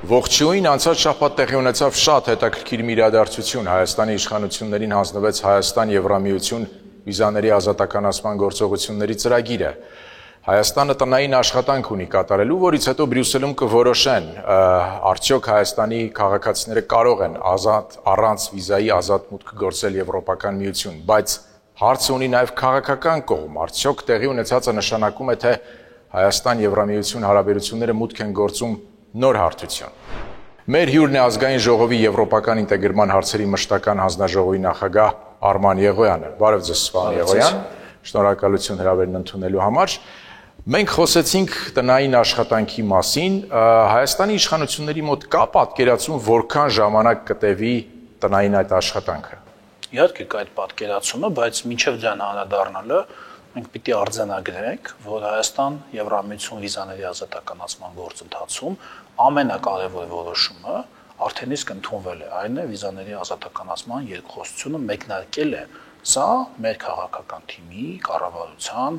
Ողջույն, անցած շաբաթ տեղի ունեցավ շատ հետաքրքիր մի իրադարձություն։ Հայաստանի իշխանություններին հանձնվեց Հայաստան-Եվրամիություն վիզաների ազատականացման գործողությունների ծրագիրը։ Հայաստանը տնային աշխատանք ունի կատարելու, որից հետո Բրյուսելում կորոշեն, արդյոք Հայաստանի քաղաքացիները կարող են առանց վիզայի ազատ մուտք գործել Եվրոպական միություն, բայց հարցը ունի նաև քաղաքական կողմ, արդյոք տեղի ունեցածը նշանակում է, թե Հայաստան-Եվրամիություն հարաբերությունները մուտք են գործում նոր հարթություն։ Մեր հյուրն է ազգային ժողովի եվրոպական ինտեգրման հարցերի մշտական հանձնաժողովի նախագահ Արման Եղոյանը։ Բարև ձեզ, պարոն Եղոյան, շնորհակալություն հրավերն ընդունելու համար։ Մենք խոսեցինք տնային աշխատանքի մասին, Հայաստանի իշխանությունների մոտ կա պատկերացում, որքան ժամանակ կտևի տնային այդ աշխատանքը։ Իհարկե կա այդ պատկերացումը, բայց մինչև դրան անդրադառնալը մենք պիտի արձանագրենք, որ Հայաստան-Եվրամիություն վիզաների ազատականացման գործընթացում ամենակարևոր որոշումը արդեն իսկ ընդունվել է, այն է վիզաների ազատականացման երկխոսությունը մեկնարկել է։ Սա մեր քաղաքական թիմի կառավարության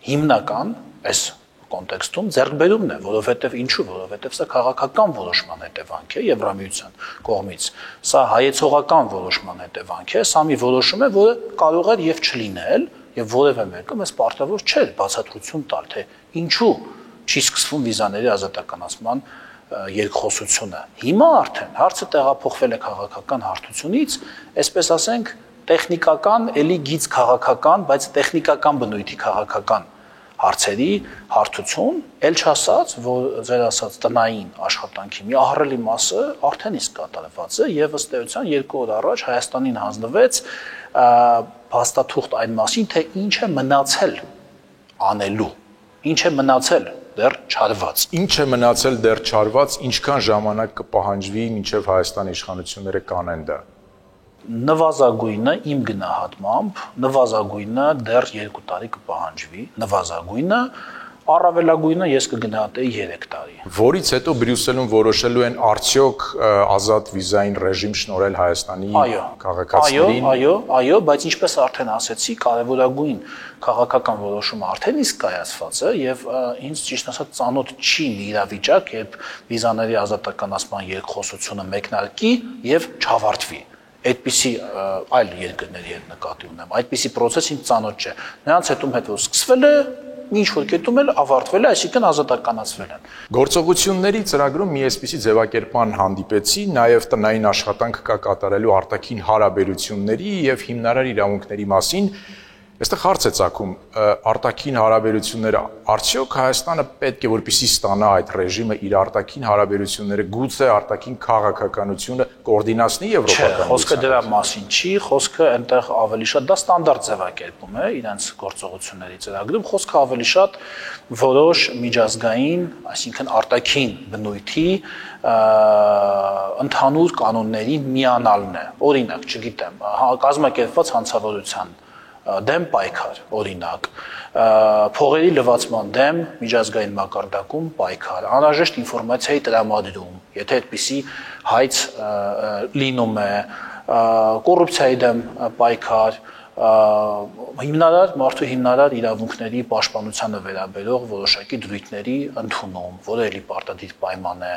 հիմնական այս կոնտեքստում ձեռքբերումն է, որովհետև ինչու, որովհետև սա քաղաքական որոշման հետևանք է Եվրամիության կողմից, սա հայեցողական որոշման հետևանք է, սա մի որոշում է, որը կարող է եւ չլինել, եւ որևէ մեկը մեզ պարտավոր չէ բացատրություն տալ, թե ինչու չի սկսվում վիզաների ազատականացման երկխոսությունը։ Հիմա արդեն հարցը տեղափոխվել է քաղաքական հարթությունից, այսպես ասենք, տեխնիկական, էլի գիծ քաղաքական, բայց տեխնիկական բնույթի քաղաքական հարցերի հարթություն, ել չասած, որ ձեր ասած տնային աշխատանքի մի ահռելի մասը արդեն իսկ կատարված է եւ ըստ էության 2 օր առաջ Հայաստանին հանձնվեց փաստաթուղթ այն մասին, թե ինչ է մնացել անելու, ինչ է մնացել դեռ չարված։ Ինչ է մնացել դեռ չարված, ինչքան ժամանակ կպահանջվի մինչև Հայաստանի իշխանությունները կանեն դա։ Նվազագույնը իմ գնահատմամբ, նվազագույնը դեռ 2 տարի կպահանջվի, նվազագույնը, առավելագույնը ես կգնահատեի 3 տարի։ Որից հետո Բրյուսելում որոշելու են արդյոք ազատ վիզային ռեժիմ շնորհել Հայաստանի քաղաքացիներին։ Այո, բայց ինչպես արդեն ասեցի, կարևորագույն քաղաքական որոշումը արդեն իսկ կայացված է եւ ինձ ճիշտ ասած ծանոթ չի մի իրավիճակ, երբ վիզաների ազատականացման երկխոսությունը մեկնարկի եւ չավարտվի։ Այդպիսի այլ երկրների հետ նկատի ունեմ, այդպիսի process ինձ ծանոթ չէ։ Նրանց հետում հետ որ սկսվել է, ինչ որ կետում էլ ավարտվել է, այսինքն ազատականացվել են։ Գործողությունների ծրագրում մի այսպիսի ձևակերպման հանդիպեցի, նաև տնային աշխատանք կա կատարելու արտաքին հարաբերությունների եւ հիմնարար իրավունքների մասին։ Այստեղ հարց է ծագում, արտաքին հարաբերությունները, արդյոք Հայաստանը պետք է որպեսզի ստանա այդ ռեժիմը իր արտաքին հարաբերությունները, գուցե արտաքին քաղաքականությունը կոորդինացնի Եվրոպական միության։ Խոսքը դրա մասին չի, խոսքը այնտեղ ավելի շատ դա ստանդարտ ձևակերպում է իրենց գործողությունների ծրագրում, խոսքը ավելի շատ որոշ միջազգային, այսինքն արտաքին բնույթի ընդհանուր կանոններին միանալն է։ Օրինակ, չգիտեմ, կազմակերպված հանցավորության դեմ պայքար, օրինակ, փողերի լվացման դեմ միջազգային մակարդակում պայքար, անհրաժեշտ ինֆորմացիայի տրամադրում, եթե այդպիսի հայց լինում է, կոռուպցիայի դեմ պայքար, մարդու հիմնարար իրավունքների պաշտպանությանը վերաբերող որոշակի դրույթների ընդունում, որը էլի պարտադիր պայման է,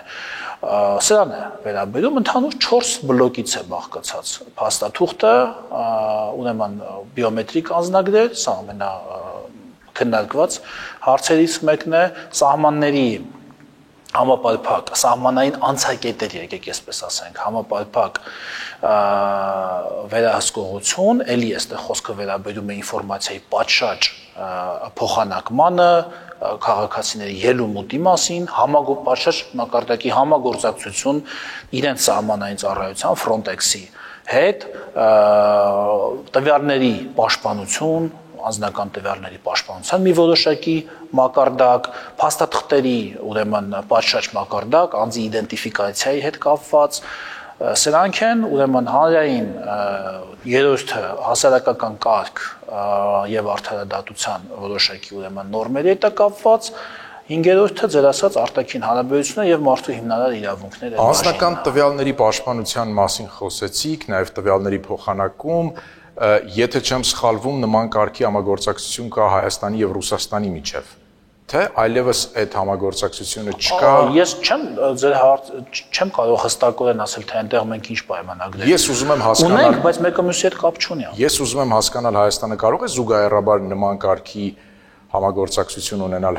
սրան է վերաբերում, ընդհանուր 4 բլոկից է բաղկացած փաստաթուղթը, ուրեմն բիոմետրիկ անձնագրեր, սա ամենաքննարկված հարցերից մեկն է, սահմանների համապարփակ, սահմանային անցակետեր, եկեք այսպես ասենք, համապարփակ վերահսկողություն, էլի այստեղ խոսքը վերաբերում է ինֆորմացիայի պատշաճ փոխանակմանը, քաղաքացիների ելումուտի մասին, պատշաճ մակարդակի համագործակցություն իրենց սահմանային ծառայության Frontex-ի հետ, տվյալների պաշտպանություն, անձնական տվյալների պաշտպանության մի որոշակի մակարդակ, փաստաթղթերի ուրեմն պատշաճ մակարդակ, անձի իդենտիֆիկացիայի հետ կապված, սրանք են ուրեմն հանրային երրորդը հասարակական կարգ եւ արդարադատության որոշակի ուրեմն նորմերի հետ կապված, 5-րդը ձեր ասած արտաքին հարաբերությունները եւ մարդու հիմնարար իրավունքները։ Անձնական տվյալների պաշտպանության մասին խոսեցիք, նաեւ տվյալների փոխանակում, եթե չեմ սխալվում, նման կարգի համագործակցություն կա Հայաստանի եւ Ռուսաստանի միջեւ։ թե այլևս այդ համագործակցությունը չկա։ Ես չեմ կարող հստակորեն ասել, թե այնտեղ մենք ինչ պայմանագրեր։ Ես ուզում եմ հասկանալ։ Ունենք, բայց մեկը մյուսի հետ կապ չունի։ Ես ուզում եմ հասկանալ Հայաստանը կարող է զուգահեռաբար նման կարգի համագործակցություն ունենալ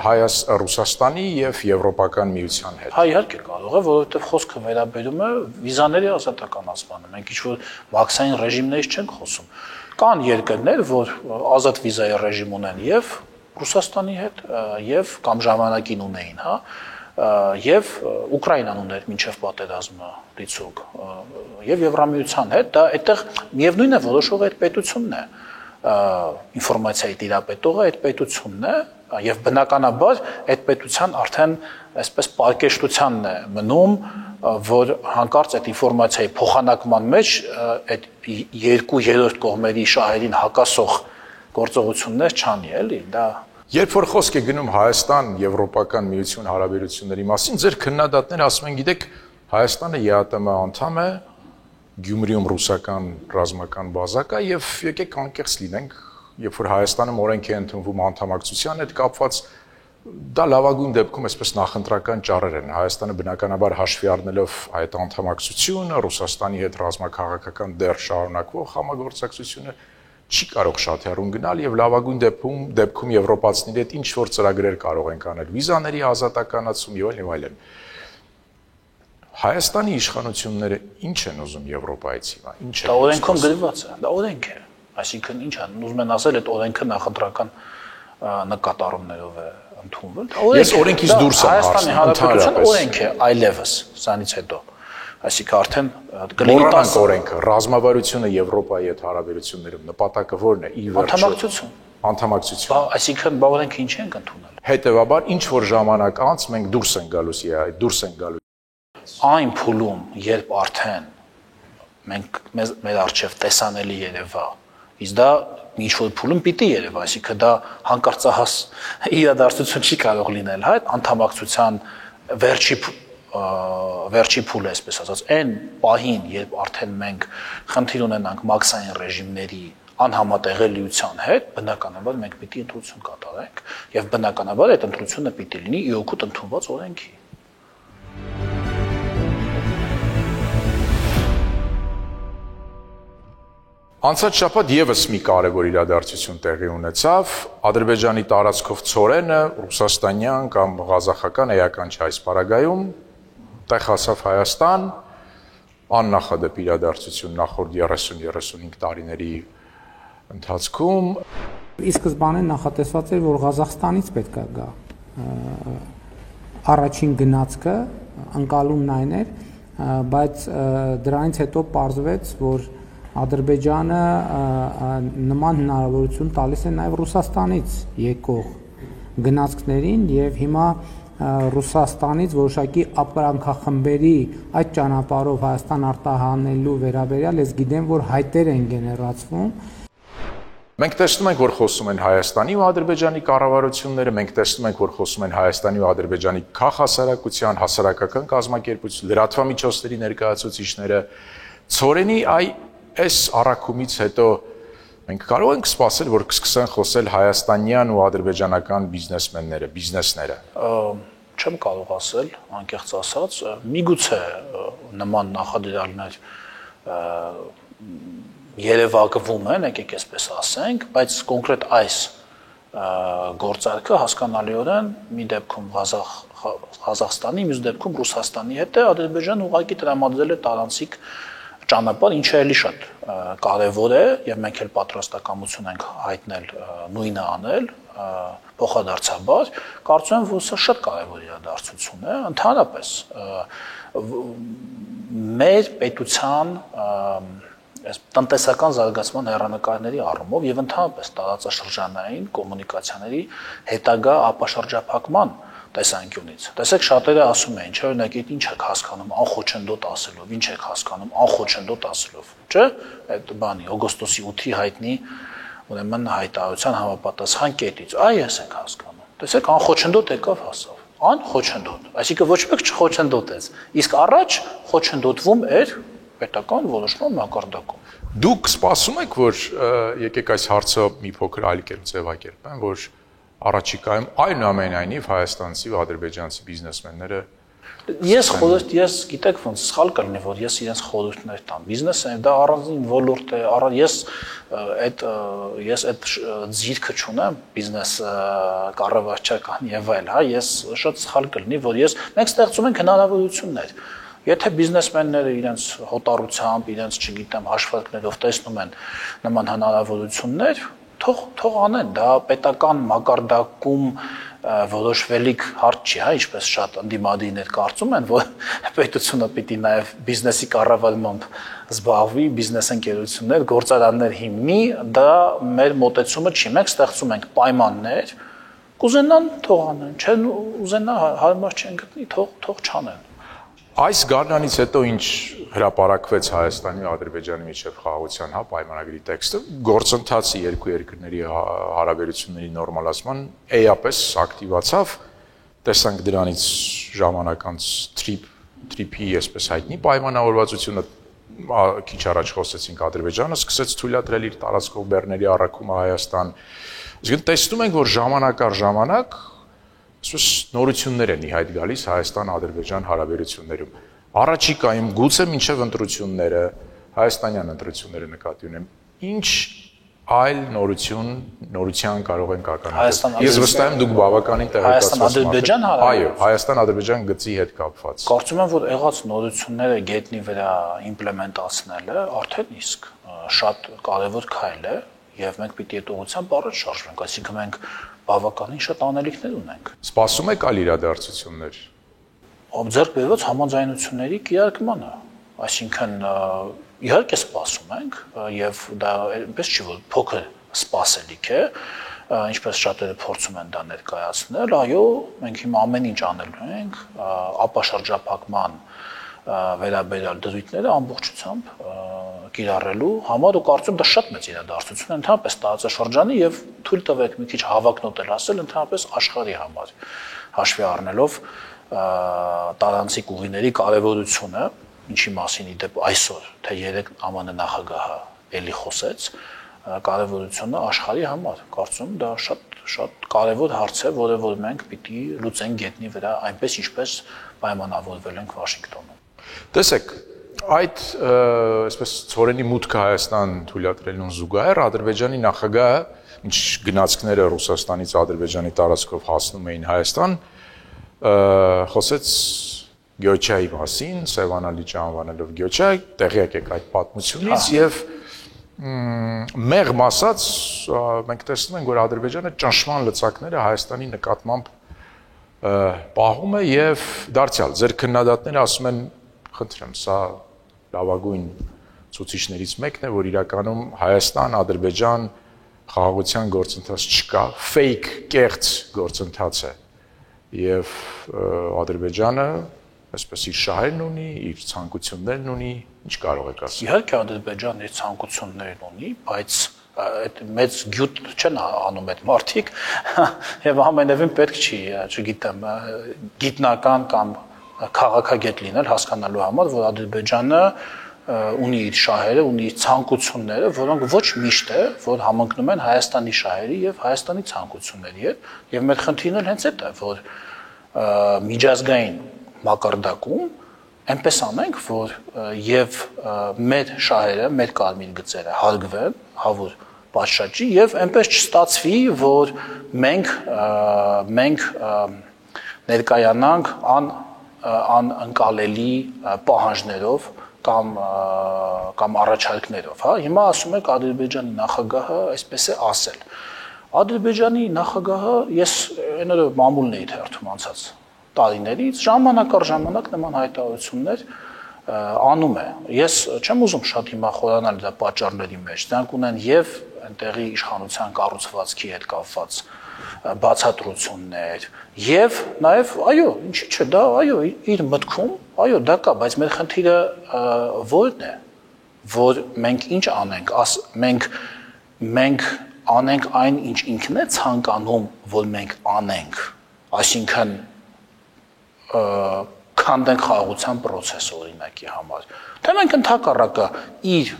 Ռուսաստանի եւ Եվրոպական միության հետ։ Հա, իհարկե կարող է, որովհետեւ խոսքը վերաբերում է վիզաների ազատականացմանը։ Մենք ինչ-որ մաքսային ռեժիմներից չենք խոսում։ Կան երկրներ, որ ազատ վիզայի ռեժիմ ունեն եւ Ռուսաստանի հետ եւ կամ ժամանակին ունեին, հա, եւ Ուկրաինան ուներ մինչեւ պատերազմը լիցուկ եւ Եվրամիության հետ, դա այդտեղ միևնույն է որոշողը այդ պետությունն է, ինֆորմացիայի տիրապետողը այդ պետությունն է եւ բնականաբար այդ պետության արդեն այսպես պարկեշտությանն է մնում, որ հանկարծ այդ ինֆորմացիայի փոխանակման մեջ այդ 2/3 կողմերի շահերին հակասող գործողություններ չանի, էլի, դա Երբ որ խոսք է գնում Հայաստան-Եվրոպական միություն հարաբերությունների մասին, ձեր քննադատները ասում են, գիտեք, Հայաստանը ԵԱՏՄ անդամ է, Գյումրիում ռուսական ռազմական բազա կա եւ եկեք անկեղծ լինենք, երբ որ Հայաստանում օրենք է ընդունվում անդամակցության հետ կապված, դա լավագույն դեպքում այսպես նախընտրական ճառեր են։ Հայաստանը բնականաբար հաշվի առնելով այդ անդամակցությունը, Ռուսաստանի հետ ռազմաքաղաքական դեռ շարունակվող համագործակցությունը չի կարող շատ հեռուն գնալ եւ լավագույն դեպքում եվրոպացիների հետ ինչ որ ծրագրեր կարող են անել վիզաների ազատականացում եւ այլն։ Հայաստանի իշխանությունները ինչ են ուզում Եվրոպայից հիմա, ինչ է։ Դա օրենքում գրված է, դա օրենք է։ Այսինքն ինչ են, ուզում են ասել, այդ օրենքը նախընտրական նկատառումներով է ընդունվել։ Ես օրենքից դուրս եմ Հայաստանի Հանրապետության օրենք է այլևս, սրանից հետո։ Այսինքն արդեն Մոռանանք օրենքը, ռազմավարությունը Եվրոպայի հետ հարաբերություններում նպատակը ո՞րն է։ Անդամակցություն։ Այսինքն բա օրենքը ինչ ենք ընդունել։ Հետևաբար ինչ որ ժամանակ անց մենք դուրս ենք գալու Այն փուլում, երբ արդեն մեր առջև տեսանելի երևա, իսկ դա ինչ որ փուլում պիտի երևա, այսինքն դա հանկարծահաս իրադարձություն չի կարող լինել, հա, անդամակցության վերջի փուլը, այսպես ասած, այն պահին, երբ արդեն մենք խնդիր ունենանք մաքսային ռեժիմների անհամատեղելիության հետ, բնականաբար մենք պիտի ընտրություն կատարենք եւ բնականաբար այդ ընտրությունը պիտի լինի ի օգուտ ընդունված օրենքի։ Անցած շաբաթ եւս մի կարևոր իրադարձություն տեղի ունեցավ Ադրբեջանի տարածքով ծորենը ռուսաստանյան կամ ղազախական էական չէ այս պարագայում տեղ հասավ Հայաստան աննախադեպ իրադարձություն նախորդ 30-35 տարիների ընթացքում Ի սկզբանե նախատեսված էր որ Ղազախստանից պետք է գա առաջին գնացքը անկալումն այն էր բայց դրանից հետո պարզվեց որ Ադրբեջանը նման հնարավորություն տալիս է նաև Ռուսաստանից եկող գնացքներին եւ հիմա Ռուսաստանից որոշակի ապրանքախմբերի այդ ճանապարհով Հայաստան արտահանելու վերաբերյալ ես գիտեմ որ հայտեր են գեներացվում Մենք տեսնում ենք որ խոսում են Հայաստանի ու Ադրբեջանի կառավարությունները մենք տեսնում ենք որ խոսում են Հայաստանի ու Ադրբեջանի քաղաքասարակության հասարակական կազմակերպություն լրատվամիջոցների ներկայացուցիչները ծորենի այս առաքումից հետո մենք կարող ենք սպասել, որ կսկսեն խոսել հայաստանյան ու ադրբեջանական բիզնեսները։ Չեմ կարող ասել, անկեղծ ասած, միգուցե նման նախադրյալներ երևակվում են, եկեք այսպես ասենք, բայց կոնկրետ այս գործարքը հասկանալիորեն մի դեպքում Ղազախստանի, մյուս դեպքում Ռուսաստանի հետ է, Ադրբեջանը ուղղակի տրամադրել է տարանցիկ ճանապարհ, ինչը էլի շատ կարևոր է եւ մենք էլ պատրաստակամություն ենք հայտնել նույնը անել փոխադարձաբար կարծում եմ որ սա շատ կարևոր իրադարձություն է ընդհանրապես մեր պետության այս տնտեսական զարգացման հեռանկարների առումով եւ ընդհանրապես տարածաշրջանային կոմունիկացիաների հետագա ապաշրջափակման տեսանկյունից։ Տեսեք շատերը ասում են, չէ՞, օրինակ, ինչ եք հասկանում անխոչնդոտ ասելով, ինչ եք հասկանում անխոչնդոտ ասելով, չէ՞։ Այդ բանի օգոստոսի 8-ի հայտնի ուրեմն հայտարարության համապատասխան կետից, այ ես եք հասկանում։ Տեսեք անխոչնդոտ եկավ հասավ։ Անխոչնդոտ, այսինքն ոչ մեկ չխոչնդոտեց, իսկ առաջ խոչնդոտվում էր պետական որոշման մակարդակում։ Դուք սպասում եք, որ եկեք այս հարցը մի փոքր այլ կերպ ձևակերպեն, որ առաջիկայում այնուամենայնիվ հայաստանցի ու ադրբեջանցի բիզնեսմենները Ես գիտեք ոնց սխալ կլինի, որ ես իրենց խորհուրդներ տամ։ Բիզնեսը դա առանձին ոլորտ է, ես այդ ձիրքը չունեմ, բիզնես կառավարչական եւ այլ, հա, ես շատ սխալ կլինի, որ մենք ստեղծում ենք հնարավորություններ։ Եթե բիզնեսմենները իրենց հոտառությամբ, իրենց, չգիտեմ, հաշվարկներով տեսնում են նման հնարավորություններ, թող անեն, դա պետական մակարդակում որոշվելիք հարց չի, հա, ինչպես շատ ընդդիմադիրներ կարծում են, որ պետությունը պիտի նաև բիզնեսի կառավարմամբ զբաղվի, բիզնես ընկերություններ, գործարաններ հիմնի, դա մեր մոտեցումը չի, մենք ստեղծում ենք պայմաններ, կուզենան թող անեն, չեն ուզենա հարմար չեն գտնի, թող չանեն։ Այս գարնանից հետո ինչ հրապարակվեց Հայաստանի ու Ադրբեջանի միջև խաղաղության, հա, պայմանագրի տեքստը, գործընթացի երկու երկրների հարաբերությունների նորմալացման էապես ակտիվացավ, տեսանք դրանից ժամանակ անց թրիփի այսպես հայտնի պայմանավորվածությունը, քիչ առաջ խոսեցինք Ադրբեջանը սկսեց թույլատրել իր տարածքով բեռների առաքումը Հայաստան, իսկ տեսնում ենք, որ ժամանակ առ ժամանակ այսպես նորություններ են իհայտ գալիս Հայաստան-Ադրբեջան հարաբերություններում։ Առաջիկայում գուցե մինչև ընտրությունները, հայաստանյան ընտրությունները նկատի ունեմ, ինչ այլ նորության կարող ենք ականատես։ Ես վստահ եմ դուք բավականին տեղեկացված եք։ Այո, Հայաստան-Ադրբեջան գծի հետ կապված։ Կարծում եմ, որ եղած նորությունները գետնի վրա իմպլեմենտացնելը արդեն իսկ շատ կարևոր քայլ է, եւ մենք պիտի այդ ուղղությամբ առաջ շարժվենք, այսինքն մենք բավականին շատ անելիքներ ունենք։ Սպասում եք այլ իրադարձություններ։ Ձեռք բերված համաձայնությունների կիրարկմանը, այսինքն իհարկե սպասում ենք եւ դա այնպես չի որ փոքր սպասելիք է, ինչպես շատերը փորձում են դա ներկայացնել, այո, մենք հիմա ամեն ինչ անելու ենք, ապաշրջափակման վերաբերյալ դրույթները ամբողջությամբ կիրառելու համար ու կարծում դա շատ մեծ իրադարձություն է ընդհանրապես տարածաշրջանի եւ թույլ տվեք մի քիչ հավակնոտ ասել ընդհանրապես աշխարհի համար հաշվի առնելով տարանցիկ ուղիների կարեւորությունը ինչի մասին իդեպ այսօր թե երեք ԱՄՆ նախագահը էլի խոսեց կարեւորությունը աշխարհի համար կարծում դա շատ կարեւոր հարց է որը որ մենք պիտի լուծենք գետնի վրա այնպես ինչպես պայմանավորվել ենք Վաշինգտոնում Տեսեք այդ այսպես ծորենի մուտքը Հայաստան թույլատրելուն զուգահեռ Ադրբեջանի նախագահը ինչ գնացքները Ռուսաստանից Ադրբեջանի տարածքով հասնում էին Հայաստան խոսեց Գյոչայի մասին, Սևանալիճը անվանելով Գյոչա, տեղյակ եք այդ պատմությունից եւ մեղմ ասած մենք տեսնում ենք որ Ադրբեջանը ճնշման լծակները Հայաստանի նկատմամբ պահում է եւ դարձյալ ձեր քննադատները ասում են խնդրեմ սա լավագույն ցուցիչներից մեկն է որ իրականում Հայաստան Ադրբեջան խաղաղության գործընթաց չկա fake կեղծ գործընթաց է եւ Ադրբեջանը այսպես իր շահերն ունի, իր ցանկություններն ունի, ինչ կարող եք ասել։ Իհարկե Ադրբեջանն իր ցանկություններն ունի, բայց այդ մեծ գյուտ չեն անում այդ մարդիկ եւ ամենևին պետք չի, չգիտեմ, գիտնական կամ քաղաքագետ լինել հասկանալու համար, որ Ադրբեջանը ունի իր շահերը, ունի իր ցանկությունները, որոնք ոչ միշտ է, որ համընկնում են Հայաստանի շահերի եւ Հայաստանի ցանկությունների հետ, եւ մեր խնդիրն էլ հենց այդ է, որ միջազգային մակարդակում այնպես անենք, որ եւ մեր շահերը, մեր կարմիր գծերը հարգվեն, հավուր պատշաճի եւ այնպես չստացվի, որ մենք ներկայանանք անընկալելի պահանջներով կամ առաջարկներով, հա, հիմա ասում եք Ադրբեջանի նախագահը այսպես է ասել։ Ադրբեջանի նախագահը ես այն օրը մամուլն էի թերթում անցած տարիներից ժամանակ առ ժամանակ նման հայտարարություններ անում է։ Ես չեմ ուզում շատ հիմա խորանալ դա պատճառների մեջ։ Դրանք ունեն եւ այնտեղի իշխանության կառուցվածքի հետ կապված բացատրություններ եւ նաեւ այո, ինչի՞ չէ, դա այո, իր մտքում, այո, դա կա, բայց մեր խնդիրը ո՞րն է, որ մենք ինչ անենք, մենք անենք այն, ինչ ինքն է ցանկանում, որ մենք անենք, այսինքն քանդենք խաղաղության process օրինակի համար։ Թե մենք ընդհակառակը իր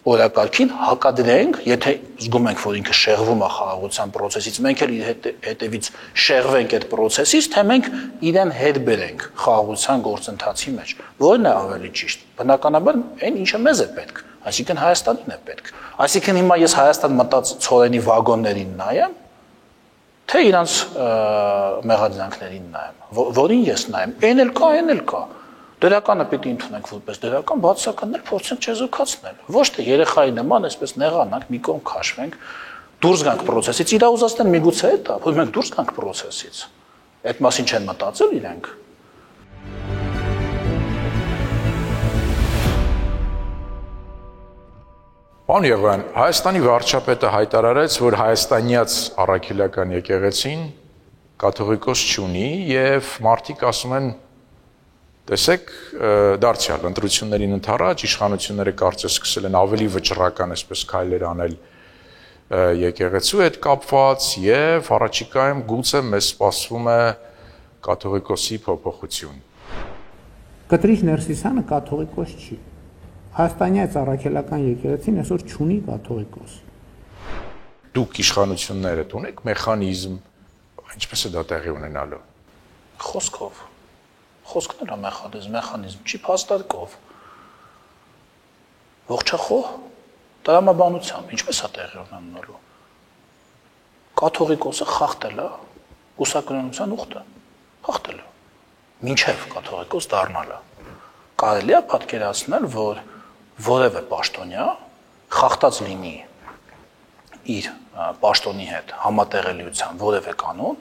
օրակարգին հակադրենք, եթե զգում ենք, որ ինքը շեղվում է խաղաղության process-ից, մենք էլ իր հետևից շեղվենք այդ process-ից, թե մենք իրեն հետ բերենք խաղաղության գործընթացի մեջ։ Որն է ավելի ճիշտ։ Բնականաբար այն ինչը մեզ է պետք, այսինքն Հայաստանին է պետք։ Այսինքն հիմա ես Հայաստան մտած ցորենի վագոններին նայեմ, թե իրանց մեղադրանքներին նայեմ, որին ես նայեմ, այն էլ կա։ Դրականը պիտի ընդունենք որպես դրական, բացասականներ փորձենք չեզոքացնել։ Ոչ թե երեխայի նման այսպես նեղանանք, մի կողմ քաշվենք, դուրս գանք process-ից, իրա ուզածն միգուցե է դա, որ մենք դուրս գանք process-ից։ Այդ մասին չեն մտածել իրենք։ Պարոն Եղոյան, Հայաստանի վարչապետը հայտարարեց, որ հայաստանյաց առաքելական եկեղեցին կաթողիկոս չունի եւ մարդիկ ասում են տեսեք, դարձյալ ընտրություններին ընդառաջ իշխանությունները կարծես սկսել են ավելի վճռական այսպես քայլեր անել եկեղեցու հետ կապված եւ առաջիկայում գուցե մեզ սպասվում է կաթողիկոսի փոփոխություն։ Կտրիչ Ներսիսյանը կաթողիկոս չի։ Հայաստանյաց առաքելական եկեղեցին այսօր չունի կաթողիկոս։ Դուք իշխանությունները ունեք մեխանիզմ, ինչպես է դա տեղի ունենալու։ Խոսքով Խոսքն է մեխանիզմ, չի փաստարկով։ Ողջախոհ տրամաբանությամբ, ինչպես է տեղի ունենալու։ Կաթողիկոսը խախտել է կուսակրոնության ուխտը, խախտել է։ Մինչև կաթողիկոս դառնալը։ Կարելի է պատկերացնել, որ որևէ պաշտոնյա խախտած լինի իր պաշտոնի հետ համատեղելիության որևէ կանոն,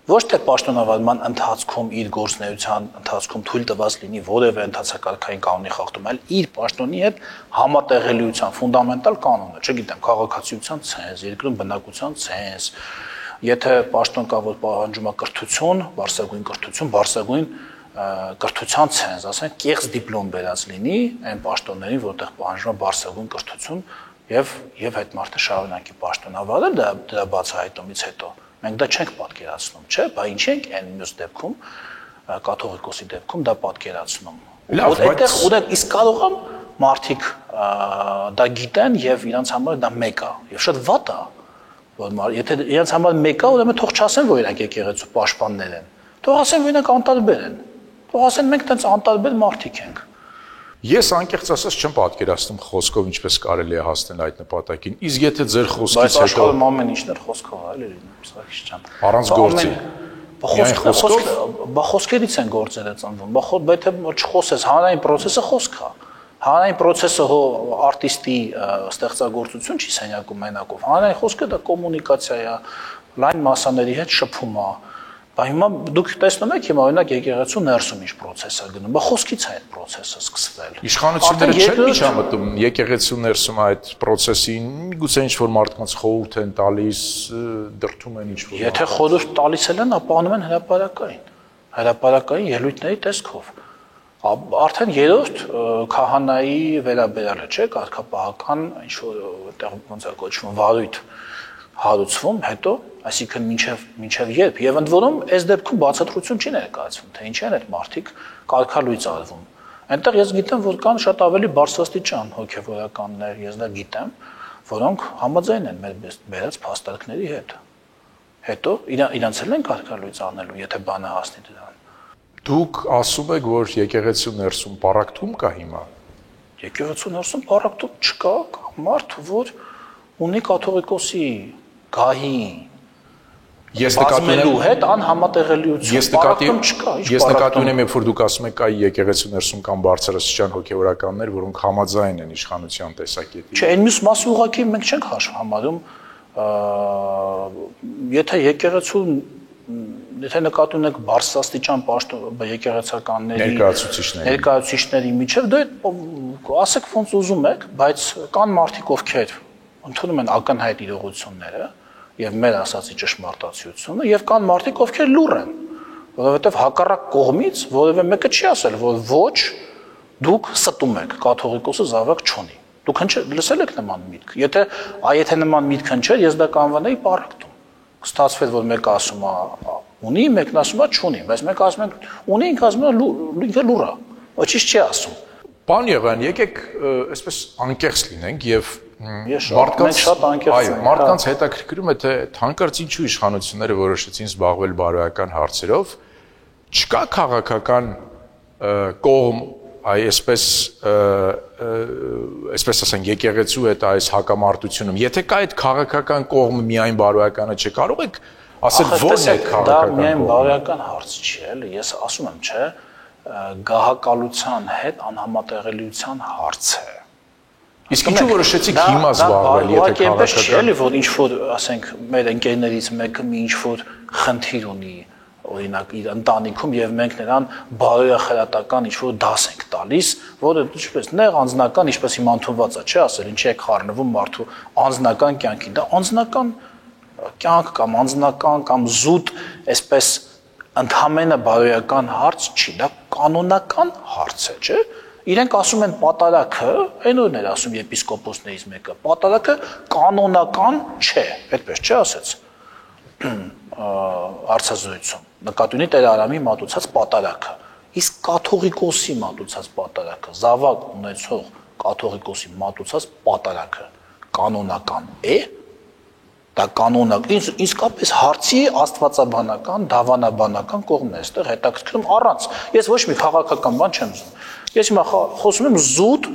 ոչ թե պաշտոնավարման ընթացքում իր գործունեության ընթացքում թույլ տված լինի որևէ ընթացակարգային կանոնի խախտում, այլ իր պաշտոնի հետ համատեղելիության ֆունդամենտալ կանոնը, չգիտեմ, քաղաքացիության ցենզ, երկրում բնակության ցենզ, եթե պաշտոն կա, որ պահանջում է կրթություն, բարձրագույն կրթության ցենզ, ասենք, կեղծ դիպլոմ բերած լինի այն պաշտոններին, որտեղ պահանջում է բարձրագույն կրթություն եւ այդ մարդը շարունակի պաշտոնավարել դրա բացահայտումից հետո մենք դա չենք պատկերացնում, չէ՞, բա ինչ ենք այն մյուս դեպքում, կաթողիկոսի դեպքում դա պատկերացնում։ Այդտեղ իսկ կարող եմ մարդիկ դա գիտեն եւ իրանց համար դա մեկ է, եւ շատ վատ է, որ եթե իրանց համար մեկ է, ուրեմն թող չասեն, որ իրանք եկեղեցու պաշտպաններ են։ Թող ասեն, որ իրանք անտարբեր են։ Թող ասեն, մենք տենց անտարբեր մարդիկ ենք։ Ես անկեղծ ասած չեմ պատկերացնում խոսքով ինչպես կարելի է հասնել այդ նպատակին։ Իսկ եթե ձեր խոսքից հետո աշխարհում ամեն ինչն էր խոսքով, այլ Սարգիս ջան։ Առանց գործի։ Բա խոսքերից են գործերը ծնվում։ Բա եթե չխոսես, հանրային process-ը խոսք է։ Հանրային process-ը արտիստի ստեղծագործություն չի սենյակում մենակով։ Հանրային խոսքը դա կոմունիկացիա է, լայն մասաների հետ շփում է։ Բա հիմա դուք տեսնում եք հիմա օրինակ եկեղեցու ներսում ինչ process է գնում։ Բա խոսքից է այդ process-ը սկսվել։ Իշխանությունները չեն միջամտում եկեղեցու ներսում այդ process-ին, միգուցե ինչ-որ մարդկանց խորհուրդ են տալիս, դրդում են ինչ-որ։ Եթե խորհուրդ տալիս են, ապա անում են հրապարակային ելույթների տեսքով։ Արդեն երրորդ քահանայի վերաբերյալը, չէ՞, կարգապահական ինչ-որ այդտեղ ոնց է կոչվում վարույթ հարուցվում, հետո, այսինքն մինչև երբ, եւ ընդ որում այս դեպքում բացատրություն չի ներկայացվում, թե ինչ են այդ մարդիկ կարգալույծ արվում։ Այնտեղ ես գիտեմ, որ կան շատ ավելի բարձրաստիճան հոգեվորականներ, ես դա գիտեմ, որոնք համաձայն են մեր բերած փաստարկների հետ։ Հետո իրանց էլ են կարգալույծ անելու, եթե բանը հասնի դրան։ Դուք ասում եք, որ եկեղեցու ներսում պարակտում կա հիմա։ Եկեղեցու ներսում պարակտում չկա, մարդ, որ ունի կաթողիկոսի գահի բազմելու հետ անհամատեղելիություն, պարակտում չկա, ես նկատի ունեմ, երբ որ դուք ասում եք կայ եկեղեցու ներսում կան բարձրաստիճան հոգեվորականներ, որոնք համաձայն են իշխանության տեսակետի։ Չէ, այն մյուս մասը ուղղակի մենք չենք համարում, եթե եկեղեցու եթե նկատի ունեք բարձրաստիճան եկեղեցականների ներկայացուցիչների միջև, դա ասեք ոնց ուզում եք, բայց կան մարդիկ, ովքեր ընդունում են ակնհայտ իրողությունները եւ մեր ասացի ճշմարտացիությունը եւ կան մարդիկ, ովքեր լուռ են, որովհետեւ հակառակ կողմից որևէ մեկը չի ասել, որ ոչ դուք ստում եք, կաթողիկոսը զավակ չունի։ Դուք լսել եք նման միտք։ Եթե նման միտք չէր, ես դա կանվանեի պարակտում։ Ստացվեց, որ մեկը ասում է ունի, մեկն ասում է չունի, բայց մեկը ասում է ունի, ինքը ասում է ինքը լուռ է, ոչինչ չի ասում։ Պարոն Եղան, եկեք այսպես անկեղծ լինենք եւ Մենք շատ անկեղծ ենք։ Մարդկանց հետաքրքրում է թե հանկարծ ինչու իշխանությունները որոշեցին զբաղվել բարոյական հարցերով, չկա քաղաքական կողմ այսպես ասենք եկեղեցու հետ այս հակամարտությունում։ Եթե կա այդ քաղաքական կողմը միայն բարոյականը չէ, կարող եք ասել ո՞րն է այդ քաղաքական կողմը։ Դա միայն բարոյական հարց չի, էլի, ես ասում եմ, չէ, գահակալության հետ անհամատեղելիության հարց է։ Իսկ ինչու որոշեցիք հիմա զբաղվել, եթե քաղաքական չի, էլի, որ ինչ որ, ասենք, մեր ընկերներից մեկը մի ինչ որ խնդիր ունի, օրինակ իր ընտանիքում եւ մենք նրան բարոյախրատական ինչ որ դաս ենք տալիս, որը ինչպես նեղ անձնական, ինչպես հիմա ընդունված է, չէ, ասել, ինչի է խառնվում մարդու անձնական կյանքին, դա անձնական կյանք կամ անձնական կամ զուտ այսպես ընդհանրապես բարոյական հարց չի, դա կանոնական հարց է, չէ՞։ Իրենք ասում են պատարագը, այն օրն էր ասում եպիսկոպոսներից մեկը, պատարագը կանոնական չէ, այդպես չէ ասեց հարցազրույցում։ Նկատի ունի Տեր Արամի մատուցած պատարագը։ Իսկ կաթողիկոսի մատուցած պատարագը, զավակ ունեցող կաթողիկոսի մատուցած պատարագը կանոնական է։ Դա կանոնական, իսկապես հարցի աստվածաբանական, դավանաբանական կողմն է, այստեղ հետաքրքրում առանց։ Ես ոչ մի քաղաքական բան չեմ ուզում։ Ես հիմա խոսում եմ զուտ,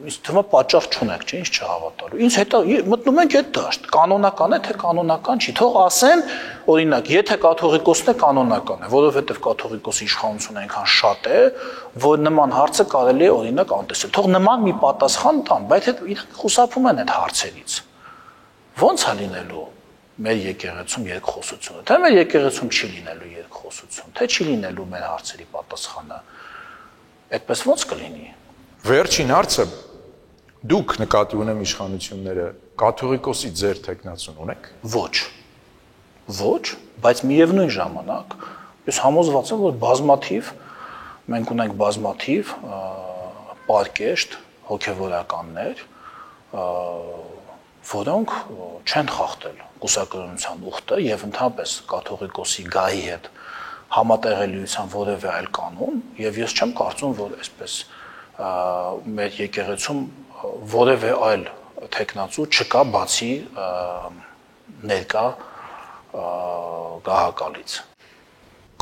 ինձ թվում է պատճառ չունեք, չէ՞, ինչ չհավատալու։ Ինձ հետո մտնում ենք այդ դաշտ, կանոնական է, թե կանոնական չի։ Թող ասեն, օրինակ, եթե կաթողիկոսն է կանոնական է, որովհետև կաթողիկոսի իշխանությունը այնքան շատ է, որ նման հարցը կարելի է օրինակ անտեսել։ Թող նման մի պատասխան տան, բայց իրանք խուսափում են այդ հարցերից։ Ոնց է լինելու մեր եկեղեցում երկխոսությունը, թե մեր եկեղեցում չի լինելու երկխոսություն, թե չի լինելու մեր հարցերի պատասխանը, այդպես ոնց կլինի։ Վերջին հարցը, դուք նկատի ունեմ իշխանությունները կաթողիկոսի ձեր թեկնածուն ունեք։ Ոչ, բայց միևնույն ժամանակ ես համոզված եմ, որ բազմաթիվ մենք ունենք բազմաթիվ պարկեշտ հոգևորականներ, որոնք չեն խախտել կուսակրոնության ուխտը եւ ընդհանրապես կաթողիկոսի գահի հետ համատեղելիության որևէ այլ կանոն եւ ես չեմ կարծում, որ այսպես մեր եկեղեցում որևէ այլ թեկնածու չկա բացի ներկա գահակալից։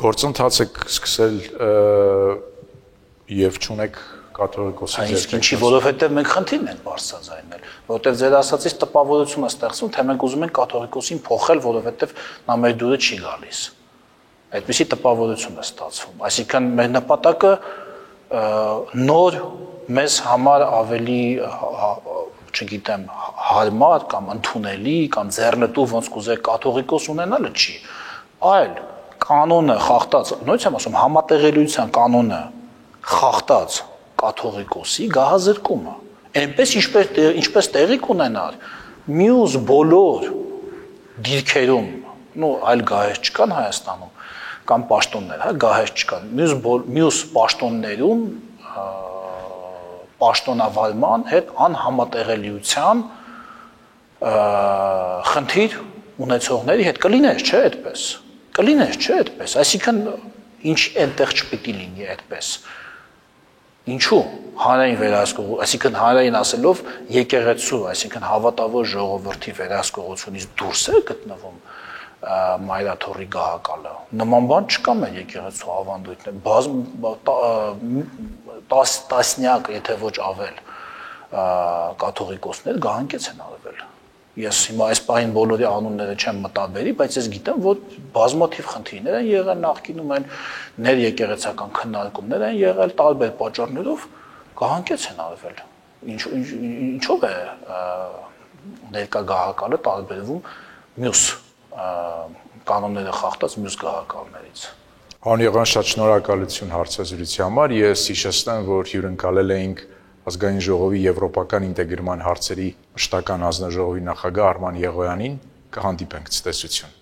Գործընթաց եք սկսել եւ չունեք կաթողիկոսի ձեր Իսկ ինչի, որովհետև մենք խնդիրն ենք բարձրաձայնել, որովհետև ձեր ասածից տպավորություն է ստեղծվում, թե մենք ուզում ենք կաթողիկոսին փոխել, որովհետև նա մեր դուրը չի գալիս։ Այդպիսի տպավորություն է ստացվում։ Այսինքն մեր նպատակը նոր մեզ համար ավելի, չգիտեմ, հարմար կամ ընդունելի կամ ձեռնտու ոնց կուզեք կաթողիկոս ունենալը չի, այլ կանոնը խախտած, նույնիսկ եմ ասում, համատեղելիության կանոնը խախտած կաթողիկոսի գահազրկումը։ Այնպես ինչպես տեղի կունենար մյուս բոլոր դիրքերում, այլ գահեր չկան Հայաստանում, կամ պաշտոններ, հա, գահեր չկան, մյուս պաշտոններում պաշտոնավարման հետ անհամատեղելիության խնդիր ունեցողների հետ կլիներ, չէ՞ այդպես։ Կլիներ, չէ՞ այդպես։ Այսինքն ինչ այնտեղ չպիտի լինի այդպես։ Ինչու հանրային վերահսկողություն, այսինքն հանրային ասելով եկեղեցու, այսինքն հավատավոր ժողովրդի վերահսկողությունից դուրս է գտնվում մայրաթոռի գահակալը։ Նման բան չկա մեր եկեղեցու ավանդույթներ, տասնյակ, եթե ոչ ավել կաթողիկոսներ գահանքեց են արվել։ Ես հիմա այս պահին բոլորի անունները չեմ մտաբերի, բայց ես գիտեմ, որ բազմաթիվ խնդիրներ են եղել նախկինում, այն ներեկեղեցական քննարկումներ են եղել, տարբեր պատճառներով գահանքեց են արվել։ Ինչով է ներկա գահակալը տարբերվում մյուս կանոնները խախտած մյուս գահակալներից։ Պարոն Եղան, շատ շնորհակալություն հարցազրույցի համար։ Ես հիշեցնեմ, որ հյուրընկալել էինք Ազգային ժողովի եվրոպական ինտեգրման հարցերի մշտական հանձնաժողովի նախագահ Արման Եղոյանին։ Կհանդիպենք ցտեսություն։